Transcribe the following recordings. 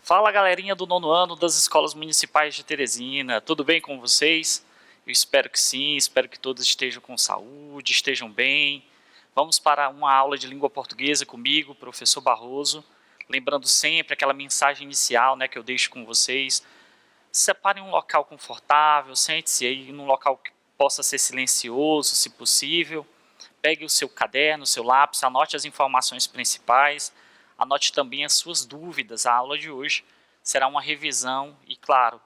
Fala, galerinha do nono ano das escolas municipais de Teresina, tudo bem com vocês? Eu espero que sim, espero que todos estejam com saúde, estejam bem. Vamos para uma aula de língua portuguesa comigo, professor Barroso. Lembrando sempre aquela mensagem inicial, né, que eu deixo com vocês. Separe um local confortável, sente-se aí num local que possa ser silencioso, se possível. Pegue o seu caderno, o seu lápis, anote as informações principais, anote também as suas dúvidas. A aula de hoje será uma revisão e, claro,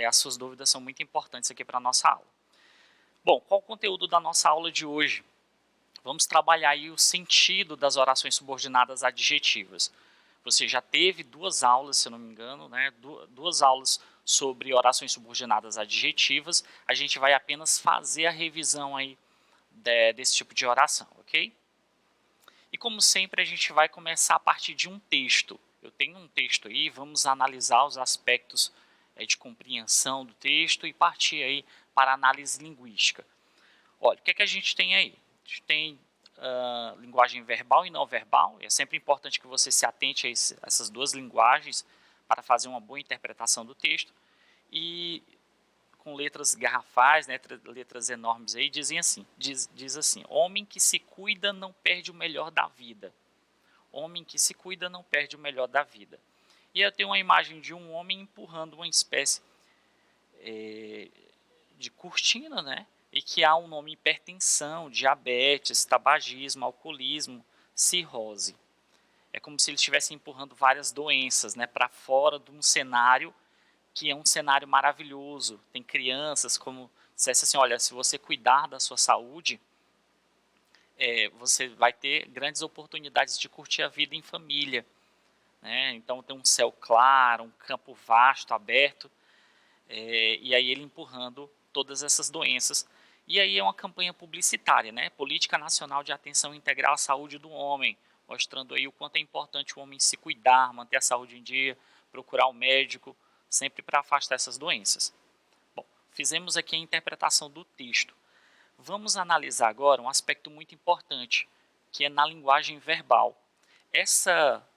as suas dúvidas são muito importantes aqui para a nossa aula. Bom, qual o conteúdo da nossa aula de hoje? Vamos trabalhar aí o sentido das orações subordinadas adjetivas. Você já teve duas aulas, se eu não me engano, né? Duas aulas sobre orações subordinadas adjetivas. A gente vai apenas fazer a revisão aí desse tipo de oração, ok? E como sempre, a gente vai começar a partir de um texto. Eu tenho um texto aí, vamos analisar os aspectos de compreensão do texto e partir aí para a análise linguística. Olha, o que é que a gente tem aí? A gente tem linguagem verbal e não verbal. É sempre importante que você se atente a essas duas linguagens para fazer uma boa interpretação do texto. E com letras garrafais, né, letras enormes aí, dizem assim, diz assim: homem que se cuida não perde o melhor da vida. Homem que se cuida não perde o melhor da vida. E eu tenho uma imagem de um homem empurrando uma espécie de cortina, né? E que há um nome: hipertensão, diabetes, tabagismo, alcoolismo, cirrose. É como se ele estivesse empurrando várias doenças, né, para fora de um cenário que é um cenário maravilhoso. Tem crianças, como dissesse assim, olha, se você cuidar da sua saúde, você vai ter grandes oportunidades de curtir a vida em família. Né? Então tem um céu claro, um campo vasto, aberto, e aí ele empurrando todas essas doenças. E aí é uma campanha publicitária, né? Política Nacional de Atenção Integral à Saúde do Homem, mostrando aí o quanto é importante o homem se cuidar, manter a saúde em dia, procurar o médico, sempre para afastar essas doenças. Bom, fizemos aqui a interpretação do texto. Vamos analisar agora um aspecto muito importante, que é na linguagem verbal. Essa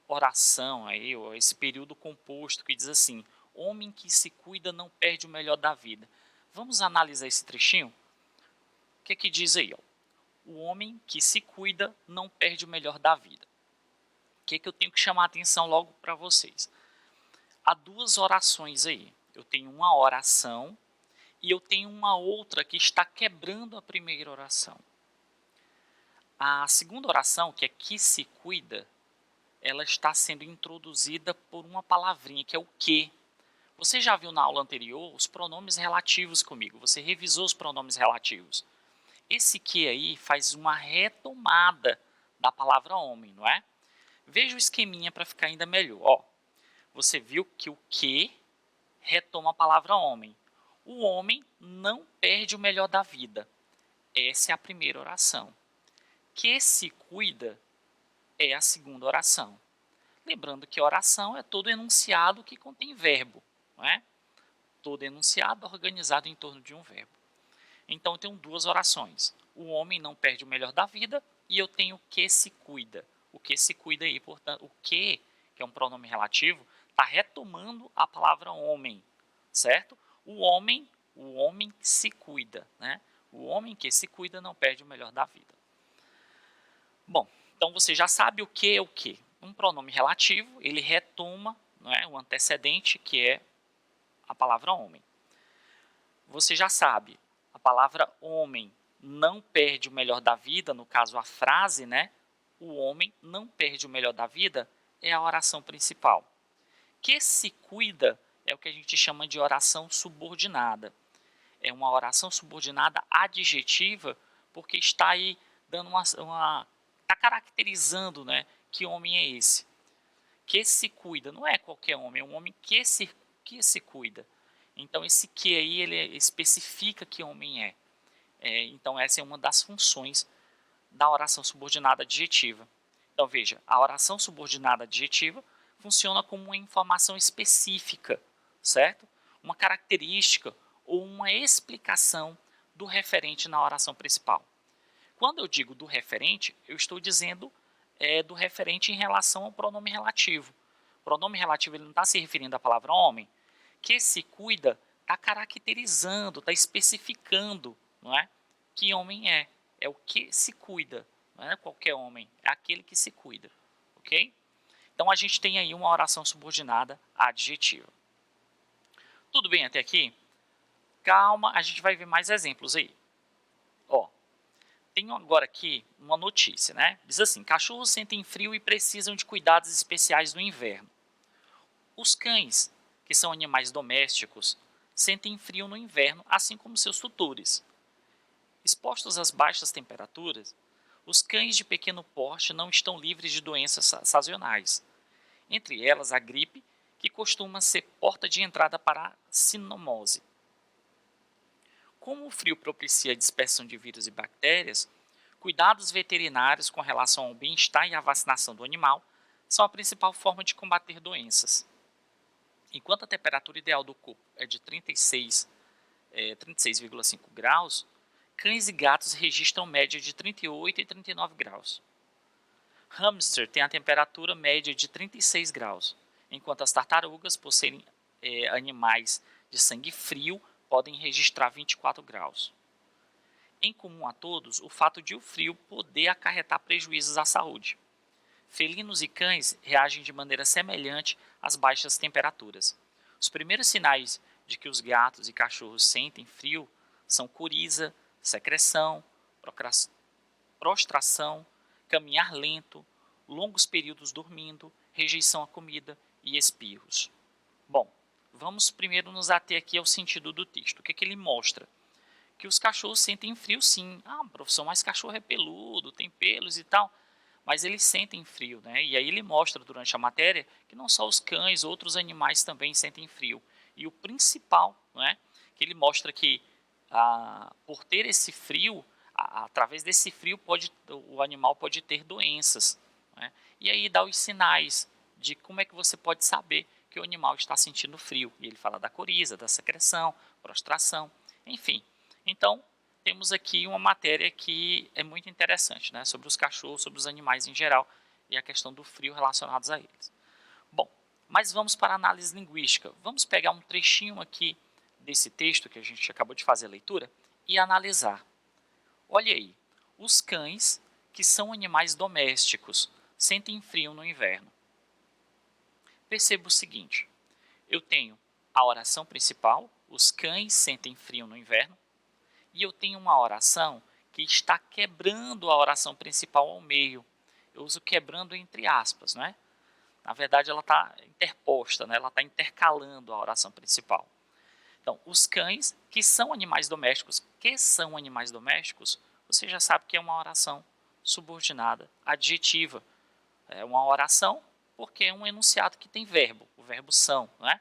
oração aí, ou esse período composto que diz assim: homem que se cuida não perde o melhor da vida. Vamos analisar esse trechinho? O que diz aí? Ó? O homem que se cuida não perde o melhor da vida. O que eu tenho que chamar a atenção logo para vocês? Há duas orações aí. Eu tenho uma oração e eu tenho uma outra que está quebrando a primeira oração. A segunda oração, que é que se cuida, ela está sendo introduzida por uma palavrinha, que é o que. Você já viu na aula anterior os pronomes relativos comigo, você revisou os pronomes relativos. Esse que aí faz uma retomada da palavra homem, não é? Veja o esqueminha para ficar ainda melhor. Ó, você viu que o que retoma a palavra homem. O homem não perde o melhor da vida. Essa é a primeira oração. Que se cuida é a segunda oração. Lembrando que oração é todo enunciado que contém verbo, não é? Todo enunciado organizado em torno de um verbo. Então eu tenho duas orações. O homem não perde o melhor da vida e eu tenho o que se cuida. O que se cuida aí, portanto, o que é um pronome relativo, está retomando a palavra homem, certo? O homem se cuida, né? O homem que se cuida não perde o melhor da vida. Bom, então você já sabe o que é o que. Um pronome relativo, ele retoma, não é, o antecedente, que é a palavra homem. Você já sabe, a palavra homem não perde o melhor da vida, no caso a frase, né? O homem não perde o melhor da vida é a oração principal. Que se cuida é o que a gente chama de oração subordinada. É uma oração subordinada adjetiva, porque está aí dando está caracterizando, né, que homem é esse. Que se cuida, não é qualquer homem, é um homem que se cuida. Então esse que aí ele especifica que homem é. Então essa é uma das funções da oração subordinada adjetiva. Então veja, a oração subordinada adjetiva funciona como uma informação específica, certo? Uma característica ou uma explicação do referente na oração principal. Quando eu digo do referente, eu estou dizendo do referente em relação ao pronome relativo. pronome relativo ele não está se referindo à palavra homem. Que se cuida está caracterizando, está especificando, não é? Que homem é. É o que se cuida, não é qualquer homem, é aquele que se cuida, ok? Então a gente tem aí uma oração subordinada adjetiva. Tudo bem até aqui? Calma, a gente vai ver mais exemplos aí. Ó, tenho agora aqui uma notícia, né? Diz assim: cachorros sentem frio e precisam de cuidados especiais no inverno. Os cães, que são animais domésticos, sentem frio no inverno, assim como seus tutores. Expostos às baixas temperaturas, os cães de pequeno porte não estão livres de doenças sazonais, entre elas a gripe, que costuma ser porta de entrada para a sinomose. Como o frio propicia a dispersão de vírus e bactérias, cuidados veterinários com relação ao bem-estar e à vacinação do animal são a principal forma de combater doenças. Enquanto a temperatura ideal do corpo é de 36,5 graus, cães e gatos registram média de 38 e 39 graus. Hamster tem a temperatura média de 36 graus, enquanto as tartarugas, por serem animais de sangue frio, podem registrar 24 graus. Em comum a todos, o fato de o frio poder acarretar prejuízos à saúde. Felinos e cães reagem de maneira semelhante às baixas temperaturas. Os primeiros sinais de que os gatos e cachorros sentem frio são coriza, secreção, prostração, caminhar lento, longos períodos dormindo, rejeição à comida e espirros. Bom, vamos primeiro nos ater aqui ao sentido do texto. O que ele mostra? Que os cachorros sentem frio sim. Ah, professor, mas cachorro é peludo, tem pelos e tal. Mas eles sentem frio, né? E aí ele mostra durante a matéria que não só os cães, outros animais também sentem frio. E o principal, né, que ele mostra que por ter esse frio, através desse frio o animal pode ter doenças, né? E aí dá os sinais de como é que você pode saber que o animal está sentindo frio. E ele fala da coriza, da secreção, prostração, enfim. Então, temos aqui uma matéria que é muito interessante, né, sobre os cachorros, sobre os animais em geral e a questão do frio relacionados a eles. Bom, mas vamos para a análise linguística. Vamos pegar um trechinho aqui desse texto que a gente acabou de fazer a leitura e analisar. Olha aí, os cães, que são animais domésticos, sentem frio no inverno. Perceba o seguinte, eu tenho a oração principal, os cães sentem frio no inverno, e eu tenho uma oração que está quebrando a oração principal ao meio. Eu uso quebrando entre aspas, né? Na verdade, ela está interposta, né? Ela está intercalando a oração principal. Então, os cães, que são animais domésticos, você já sabe que é uma oração subordinada, adjetiva. É uma oração porque é um enunciado que tem verbo, o verbo são, né?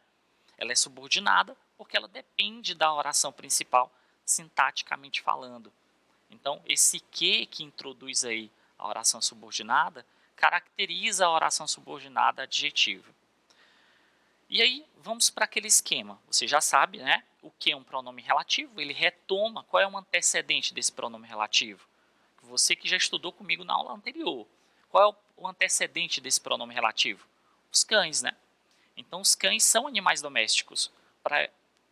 Ela é subordinada porque ela depende da oração principal, sintaticamente falando. Então, esse que introduz aí a oração subordinada caracteriza a oração subordinada adjetiva. E aí, vamos para aquele esquema. Você já sabe, né? O que é um pronome relativo? Ele retoma qual é o antecedente desse pronome relativo. Você que já estudou comigo na aula anterior. Qual é o antecedente desse pronome relativo? Os cães, né? Então, os cães são animais domésticos.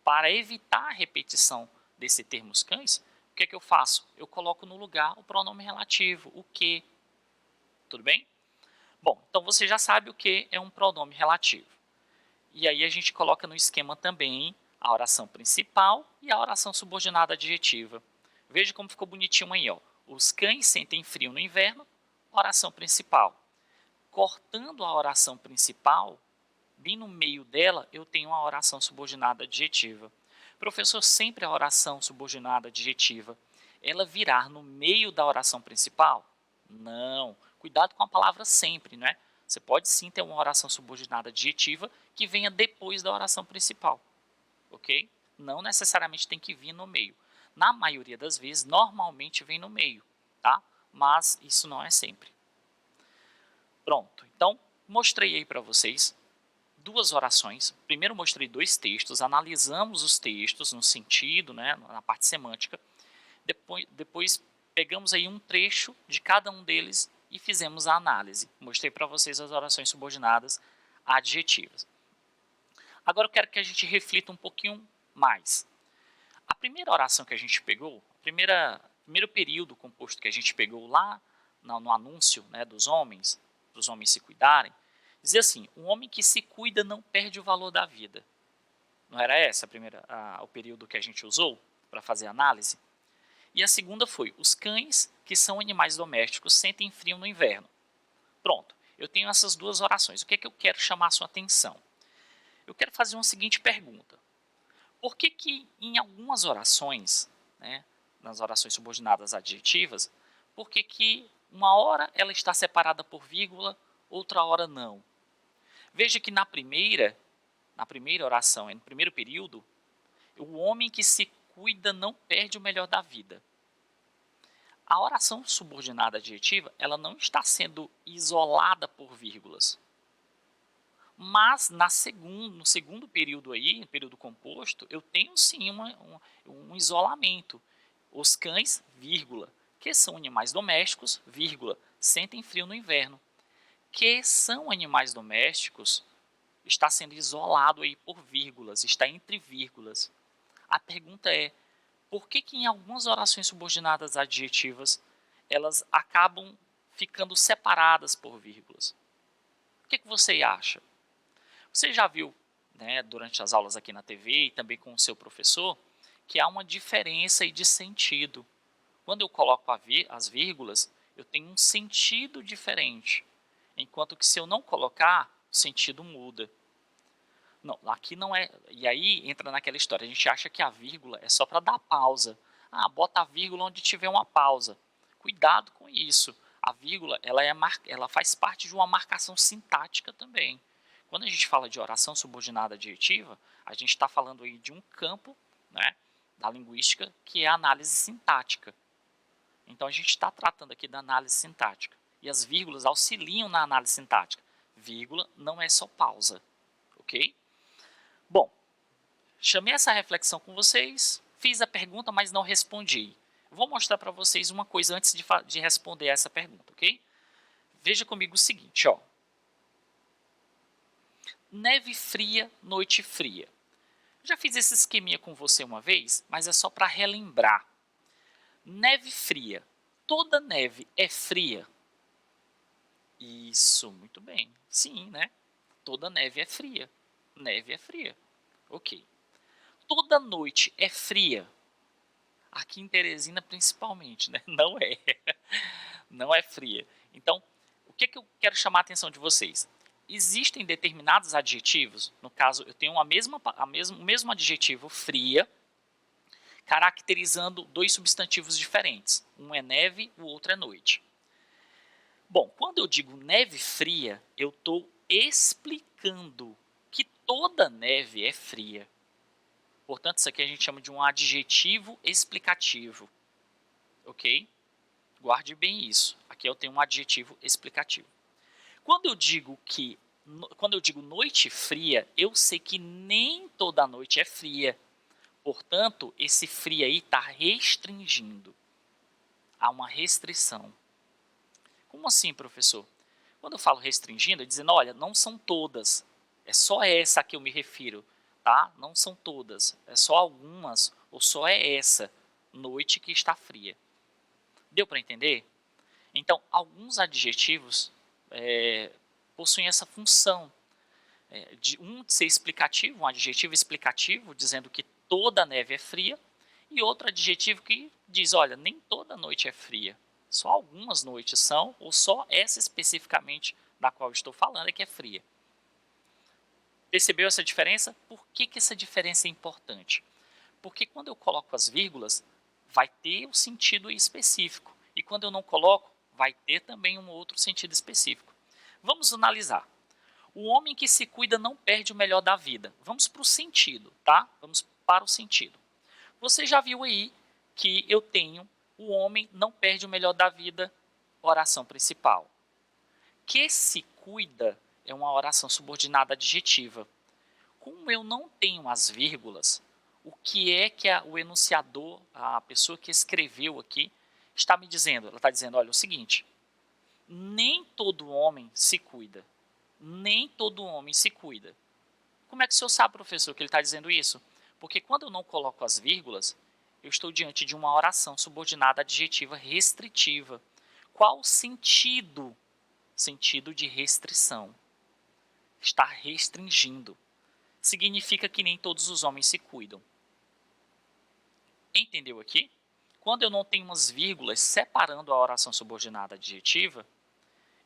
Para evitar a repetição desse termo os cães, o que é que eu faço? Eu coloco no lugar o pronome relativo, o que. Tudo bem? Bom, então você já sabe o que é um pronome relativo. E aí a gente coloca no esquema também a oração principal e a oração subordinada adjetiva. Veja como ficou bonitinho aí, ó. Os cães sentem frio no inverno, oração principal. Cortando a oração principal, bem no meio dela, eu tenho uma oração subordinada adjetiva. Professor, sempre a oração subordinada adjetiva, ela virar no meio da oração principal? Não. Cuidado com a palavra sempre, né? Você pode sim ter uma oração subordinada adjetiva que venha depois da oração principal, ok? Não necessariamente tem que vir no meio. Na maioria das vezes, normalmente vem no meio, tá? Mas isso não é sempre. Pronto, então mostrei aí para vocês duas orações. Primeiro mostrei dois textos, analisamos os textos no sentido, né, na parte semântica. Depois pegamos aí um trecho de cada um deles e fizemos a análise. Mostrei para vocês as orações subordinadas adjetivas. Agora eu quero que a gente reflita um pouquinho mais. A primeira oração que a gente pegou, primeiro período composto que a gente pegou lá no anúncio, né, dos homens se cuidarem, dizia assim: o homem que se cuida não perde o valor da vida. Não era essa o período que a gente usou para fazer análise? E a segunda foi: os cães, que são animais domésticos, sentem frio no inverno. Pronto, eu tenho essas duas orações. O que é que eu quero chamar a sua atenção? Eu quero fazer uma seguinte pergunta: por que que em algumas orações, né, nas orações subordinadas adjetivas, por que que uma hora ela está separada por vírgula, outra hora não? Veja que na primeira oração, no primeiro período, o homem que se cuida não perde o melhor da vida. A oração subordinada adjetiva, ela não está sendo isolada por vírgulas. Mas no segundo período aí, período composto, eu tenho sim um isolamento. Os cães, vírgula, que são animais domésticos, vírgula, sentem frio no inverno. Que são animais domésticos, está sendo isolado aí por vírgulas, está entre vírgulas. A pergunta é: por que que em algumas orações subordinadas adjetivas elas acabam ficando separadas por vírgulas? O que você acha? Você já viu, né, durante as aulas aqui na TV e também com o seu professor, que há uma diferença aí de sentido. Quando eu coloco as vírgulas, eu tenho um sentido diferente, enquanto que se eu não colocar, o sentido muda. Não, aqui não é. E aí entra naquela história, a gente acha que a vírgula é só para dar pausa. Ah, bota a vírgula onde tiver uma pausa. Cuidado com isso. A vírgula, ela faz parte de uma marcação sintática também. Quando a gente fala de oração subordinada adjetiva, a gente está falando aí de um campo, né, da linguística que é a análise sintática. Então a gente está tratando aqui da análise sintática. E as vírgulas auxiliam na análise sintática. Vírgula não é só pausa, ok? Bom, chamei essa reflexão com vocês, fiz a pergunta, mas não respondi. Vou mostrar para vocês uma coisa antes de responder essa pergunta, ok? Veja comigo o seguinte, ó. Neve fria, noite fria. Já fiz esse esqueminha com você uma vez, mas é só para relembrar. Neve fria. Toda neve é fria? Isso, muito bem. Sim, né? Toda neve é fria. Neve é fria. Ok. Toda noite é fria? Aqui em Teresina principalmente, né? Não é. Não é fria. Então, o que eu quero chamar a atenção de vocês? Existem determinados adjetivos, no caso, eu tenho o mesmo adjetivo fria, caracterizando dois substantivos diferentes. Um é neve, o outro é noite. Bom, quando eu digo neve fria, eu estou explicando que toda neve é fria. Portanto, isso aqui a gente chama de um adjetivo explicativo. Ok? Guarde bem isso. Aqui eu tenho um adjetivo explicativo. Quando eu digo noite fria, eu sei que nem toda noite é fria. Portanto, esse fria aí está restringindo. Há uma restrição. Como assim, professor? Quando eu falo restringindo, é dizendo, olha, não são todas. É só essa a que eu me refiro, tá? Não são todas. É só algumas, ou só é essa noite que está fria. Deu para entender? Então, alguns adjetivos possuem essa função de ser explicativo, um adjetivo explicativo, dizendo que toda neve é fria, e outro adjetivo que diz, olha, nem toda noite é fria, só algumas noites são, ou só essa especificamente da qual estou falando é que é fria. Percebeu essa diferença? Por que essa diferença é importante? Porque quando eu coloco as vírgulas, vai ter o sentido específico, e quando eu não coloco, vai ter também um outro sentido específico. Vamos analisar. O homem que se cuida não perde o melhor da vida. Vamos para o sentido, tá? Vamos para o sentido. Você já viu aí que eu tenho o homem não perde o melhor da vida, oração principal. Que se cuida é uma oração subordinada adjetiva. Como eu não tenho as vírgulas, o que é que o enunciador, a pessoa que escreveu aqui, está me dizendo? Ela está dizendo, olha, o seguinte, nem todo homem se cuida. nem todo homem se cuida. Como é que o senhor sabe, professor, que ele está dizendo isso? Porque quando eu não coloco as vírgulas, eu estou diante de uma oração subordinada adjetiva restritiva. Qual o sentido? Sentido de restrição. Está restringindo. Significa que nem todos os homens se cuidam. Entendeu aqui? Quando eu não tenho umas vírgulas separando a oração subordinada adjetiva,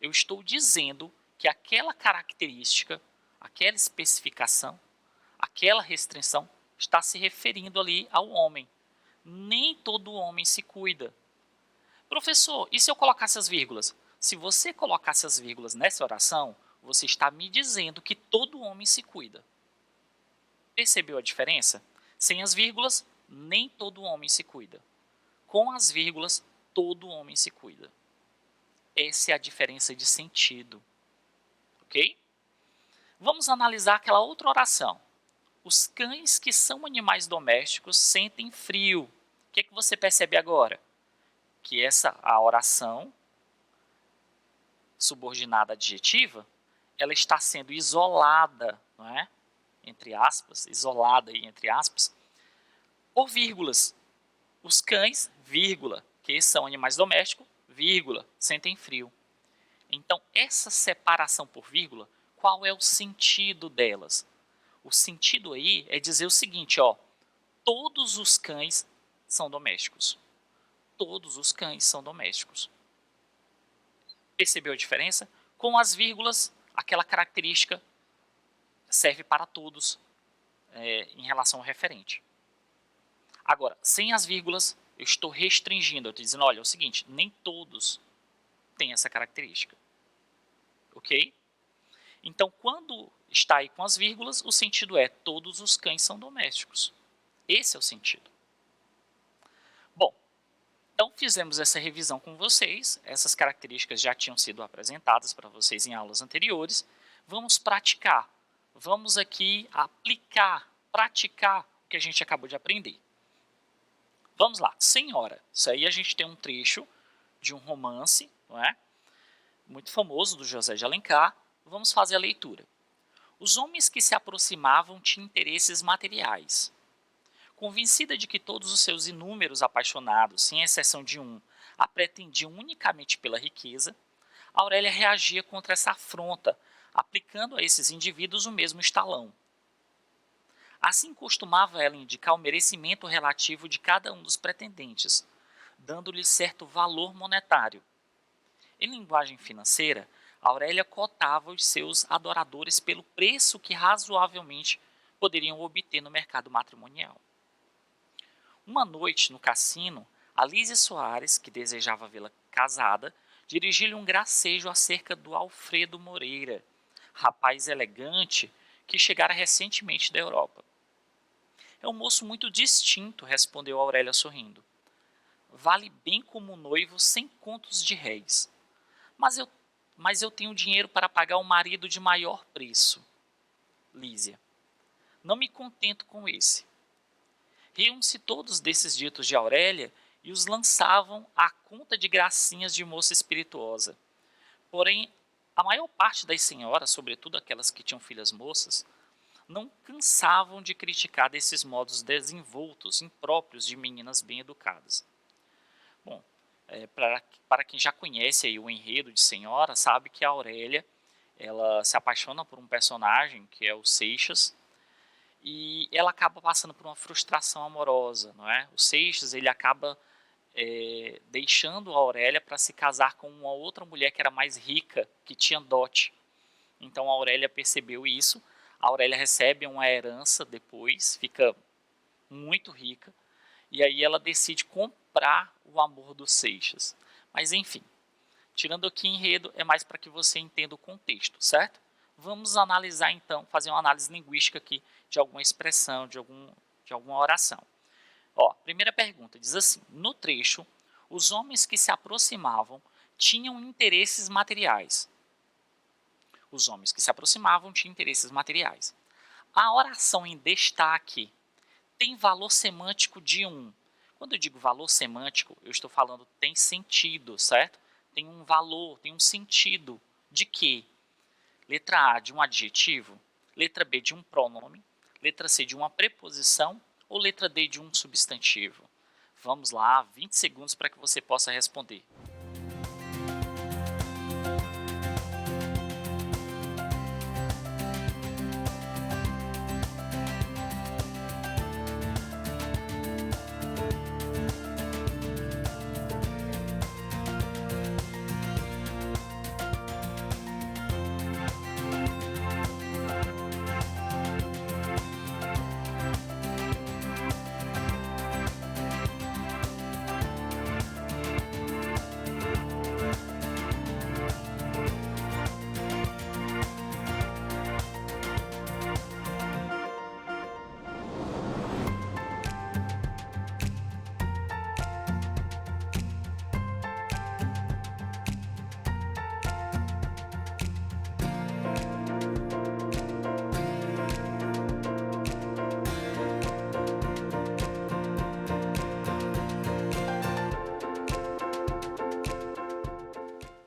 eu estou dizendo que aquela característica, aquela especificação, aquela restrição está se referindo ali ao homem. Nem todo homem se cuida. Professor, e se eu colocasse as vírgulas? Se você colocasse as vírgulas nessa oração, você está me dizendo que todo homem se cuida. Percebeu a diferença? Sem as vírgulas, nem todo homem se cuida. Com as vírgulas, todo homem se cuida. Essa é a diferença de sentido. Ok? Vamos analisar aquela outra oração. Os cães que são animais domésticos sentem frio. O que é que você percebe agora? Que a oração subordinada adjetiva, ela está sendo isolada, não é? Entre aspas, isolada aí, entre aspas, por vírgulas. Os cães, vírgula, que são animais domésticos, vírgula, sentem frio. Então, essa separação por vírgula, qual é o sentido delas? O sentido aí é dizer o seguinte, ó, todos os cães são domésticos. Todos os cães são domésticos. Percebeu a diferença? Com as vírgulas, aquela característica serve para todos em relação ao referente. Agora, sem as vírgulas, eu estou restringindo. Eu estou dizendo, olha, é o seguinte, nem todos têm essa característica. Ok? Então, quando está aí com as vírgulas, o sentido é todos os cães são domésticos. Esse é o sentido. Bom, então fizemos essa revisão com vocês. Essas características já tinham sido apresentadas para vocês em aulas anteriores. Vamos praticar. Vamos aqui aplicar, praticar o que a gente acabou de aprender. Vamos lá, Senhora. Isso aí a gente tem um trecho de um romance, não é? Muito famoso, do José de Alencar. Vamos fazer a leitura. Os homens que se aproximavam tinham interesses materiais. Convencida de que todos os seus inúmeros apaixonados, sem exceção de um, a pretendiam unicamente pela riqueza, Aurélia reagia contra essa afronta, aplicando a esses indivíduos o mesmo estalão. Assim costumava ela indicar o merecimento relativo de cada um dos pretendentes, dando-lhe certo valor monetário. Em linguagem financeira, Aurélia cotava os seus adoradores pelo preço que razoavelmente poderiam obter no mercado matrimonial. Uma noite, no cassino, Alísia Soares, que desejava vê-la casada, dirigiu-lhe um gracejo acerca do Alfredo Moreira, rapaz elegante que chegara recentemente da Europa. É um moço muito distinto, respondeu Aurélia sorrindo. Vale bem como noivo 100 contos de réis. Mas eu tenho dinheiro para pagar um marido de maior preço. Lísia. Não me contento com esse. Riam-se todos desses ditos de Aurélia e os lançavam à conta de gracinhas de moça espirituosa. Porém, a maior parte das senhoras, sobretudo aquelas que tinham filhas moças, não cansavam de criticar desses modos desenvoltos, impróprios de meninas bem educadas. Bom, para quem já conhece aí o enredo de Senhora, sabe que a Aurélia ela se apaixona por um personagem que é o Seixas e ela acaba passando por uma frustração amorosa, não é? O Seixas ele acaba deixando a Aurélia para se casar com uma outra mulher que era mais rica, que tinha dote. Então a Aurélia percebeu isso. A Aurélia recebe uma herança depois, fica muito rica, e aí ela decide comprar o amor do Seixas. Mas enfim, tirando aqui enredo, é mais para que você entenda o contexto, certo? Vamos analisar então, fazer uma análise linguística aqui de alguma expressão, de alguma oração. Ó, primeira pergunta, diz assim, no trecho, os homens que se aproximavam tinham interesses materiais. Os homens que se aproximavam tinham interesses materiais. A oração em destaque tem valor semântico de 1. Quando eu digo valor semântico, eu estou falando tem sentido, certo? Tem um valor, tem um sentido. De quê? Letra A, de um adjetivo. Letra B, de um pronome. Letra C, de uma preposição. Ou letra D, de um substantivo? Vamos lá, 20 segundos para que você possa responder.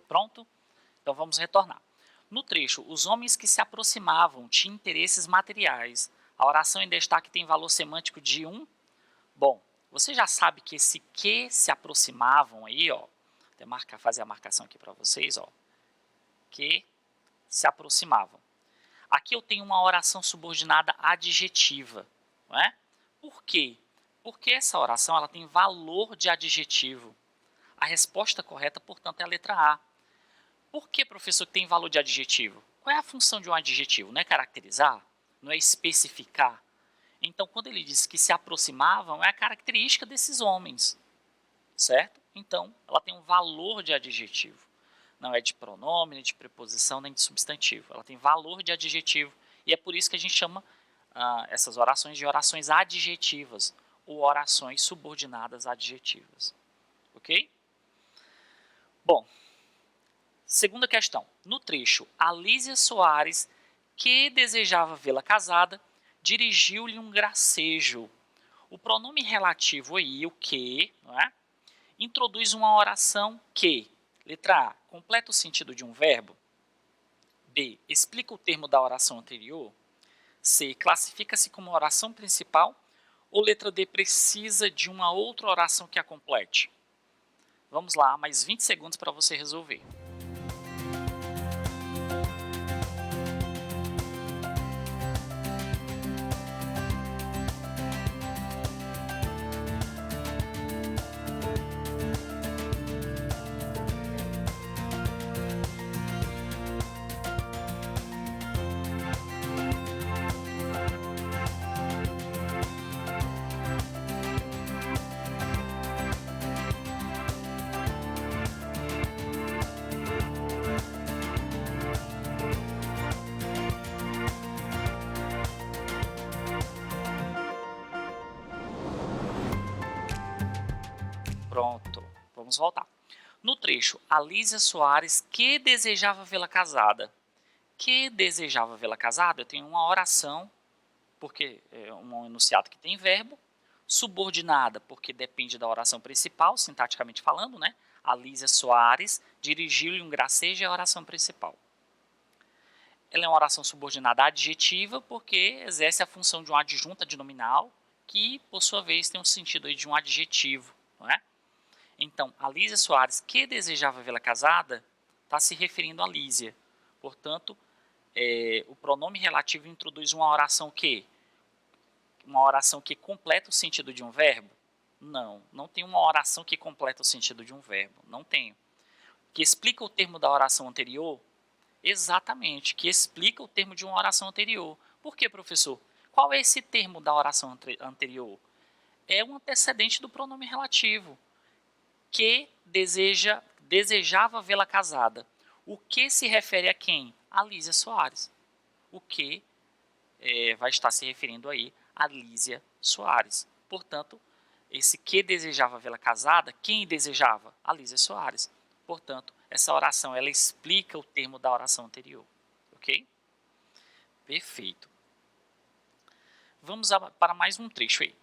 Pronto? Então vamos retornar. No trecho, os homens que se aproximavam tinham interesses materiais. A oração em destaque tem valor semântico de 1. Bom, você já sabe que esse que se aproximavam aí, ó, até fazer a marcação aqui para vocês, ó, que se aproximavam. Aqui eu tenho uma oração subordinada adjetiva, não é? Por quê? Porque essa oração ela tem valor de adjetivo. A resposta correta, portanto, é a letra A. Por que, professor, tem valor de adjetivo? Qual é a função de um adjetivo? Não é caracterizar? Não é especificar? Então, quando ele diz que se aproximavam, é a característica desses homens, certo? Então, ela tem um valor de adjetivo. Não é de pronome, nem de preposição, nem de substantivo. Ela tem valor de adjetivo e é por isso que a gente chama essas orações de orações adjetivas ou orações subordinadas adjetivas. Ok? Bom, segunda questão. No trecho, Alísia Soares, que desejava vê-la casada, dirigiu-lhe um gracejo. O pronome relativo aí, o que, não é? Introduz uma oração que, letra A, completa o sentido de um verbo. B, explica o termo da oração anterior. C, classifica-se como oração principal. Ou letra D, precisa de uma outra oração que a complete. Vamos lá, mais 20 segundos para você resolver. Pronto, vamos voltar. No trecho, Alísia Soares, que desejava vê-la casada. Que desejava vê-la casada, eu tenho uma oração, porque é um enunciado que tem verbo, subordinada, porque depende da oração principal, sintaticamente falando, né? Alísia Soares dirigiu-lhe um gracejo, é a oração principal. Ela é uma oração subordinada adjetiva, porque exerce a função de uma adjunta de nominal, que, por sua vez, tem um sentido aí de um adjetivo, não é? Então, Alísia Soares, que desejava vê-la casada, está se referindo a Lísia. Portanto, o pronome relativo introduz uma oração que? Uma oração que completa o sentido de um verbo? Não, não tem uma oração que completa o sentido de um verbo. Não tenho. Que explica o termo da oração anterior? Exatamente, que explica o termo de uma oração anterior. Por quê, professor? Qual é esse termo da oração anterior? É um antecedente do pronome relativo. Que desejava vê-la casada. O que se refere a quem? A Lísia Soares. O que vai estar se referindo aí a Lísia Soares. Portanto, esse que desejava vê-la casada, quem desejava? A Lísia Soares. Portanto, essa oração ela explica o termo da oração anterior. Ok? Perfeito. Vamos para mais um trecho aí.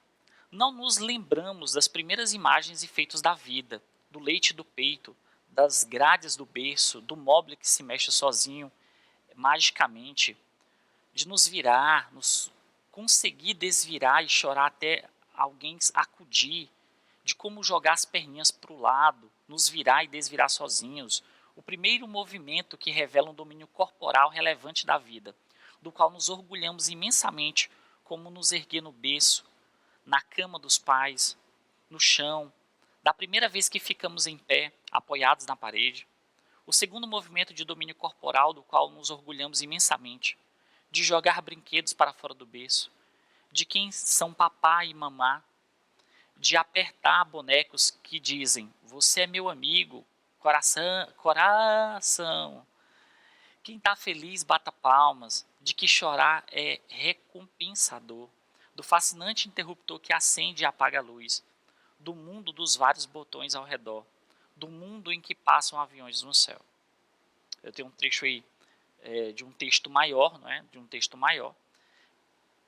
Não nos lembramos das primeiras imagens e feitos da vida, do leite do peito, das grades do berço, do móvel que se mexe sozinho. magicamente, de nos virar, nos conseguir desvirar e chorar até alguém acudir, de como jogar as perninhas para o lado, nos virar e desvirar sozinhos. O primeiro movimento que revela um domínio corporal relevante da vida, do qual nos orgulhamos imensamente, como nos erguer no berço, na cama dos pais, no chão, da primeira vez que ficamos em pé, apoiados na parede. O segundo movimento de domínio corporal, do qual nos orgulhamos imensamente, de jogar brinquedos para fora do berço, de quem são papá e mamá, de apertar bonecos que dizem: você é meu amigo, coração, coração. Quem está feliz, bata palmas, de que chorar é recompensador, do fascinante interruptor que acende e apaga a luz, do mundo dos vários botões ao redor, do mundo em que passam aviões no céu. Eu tenho um trecho aí de um texto maior, não é? De um texto maior,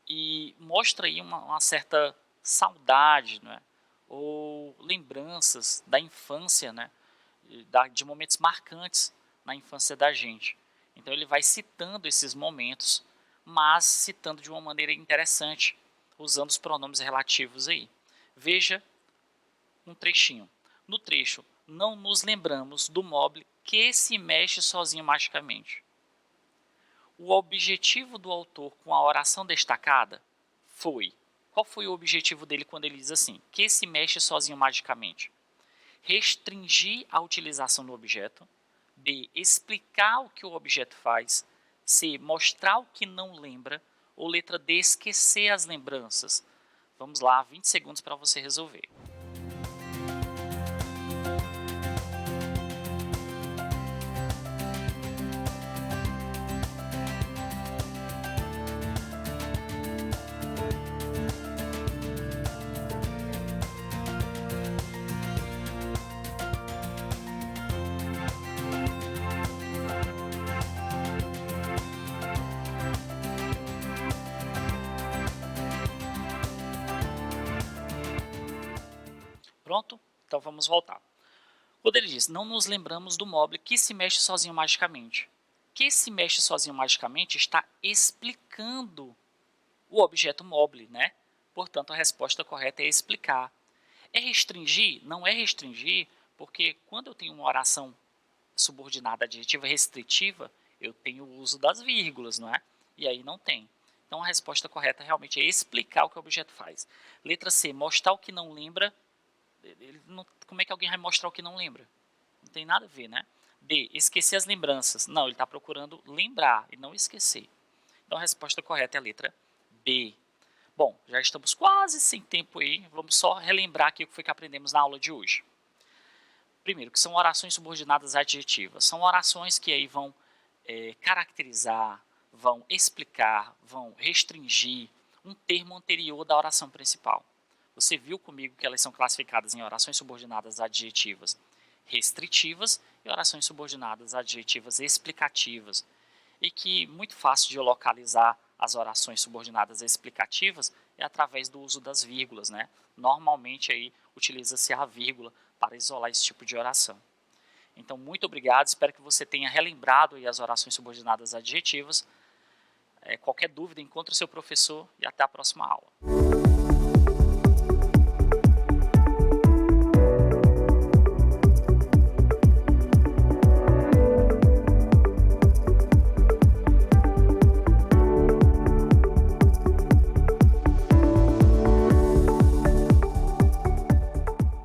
e mostra aí uma certa saudade, não é? Ou lembranças da infância, né? De momentos marcantes na infância da gente. Então ele vai citando esses momentos, mas citando de uma maneira interessante, usando os pronomes relativos aí. Veja um trechinho. No trecho, não nos lembramos do mobile que se mexe sozinho magicamente. O objetivo do autor com a oração destacada foi... Qual foi o objetivo dele quando ele diz assim? Que se mexe sozinho magicamente? Restringir a utilização do objeto. B. Explicar o que o objeto faz. C. Mostrar o que não lembra. Ou letra D. Esquecer as lembranças. Vamos lá, 20 segundos para você resolver. Pronto? Então vamos voltar. Quando ele diz, não nos lembramos do mobile que se mexe sozinho magicamente. Que se mexe sozinho magicamente está explicando o objeto mobile, né? Portanto, a resposta correta é explicar. É restringir? Não é restringir, porque quando eu tenho uma oração subordinada adjetiva restritiva, eu tenho o uso das vírgulas, não é? E aí não tem. Então a resposta correta realmente é explicar o que o objeto faz. Letra C, mostrar o que não lembra. Como é que alguém vai mostrar o que não lembra? Não tem nada a ver, né? D, esquecer as lembranças. Não, ele está procurando lembrar e não esquecer. Então a resposta correta é a letra B. Bom, já estamos quase sem tempo aí. Vamos só relembrar aqui o que foi que aprendemos na aula de hoje. Primeiro, que são orações subordinadas adjetivas. São orações que aí vão caracterizar, vão explicar, vão restringir um termo anterior da oração principal. Você viu comigo que elas são classificadas em orações subordinadas adjetivas restritivas e orações subordinadas adjetivas explicativas. E que muito fácil de localizar as orações subordinadas explicativas é através do uso das vírgulas, né? Normalmente aí utiliza-se a vírgula para isolar esse tipo de oração. Então, muito obrigado, espero que você tenha relembrado aí as orações subordinadas adjetivas. Qualquer dúvida, encontre o seu professor e até a próxima aula.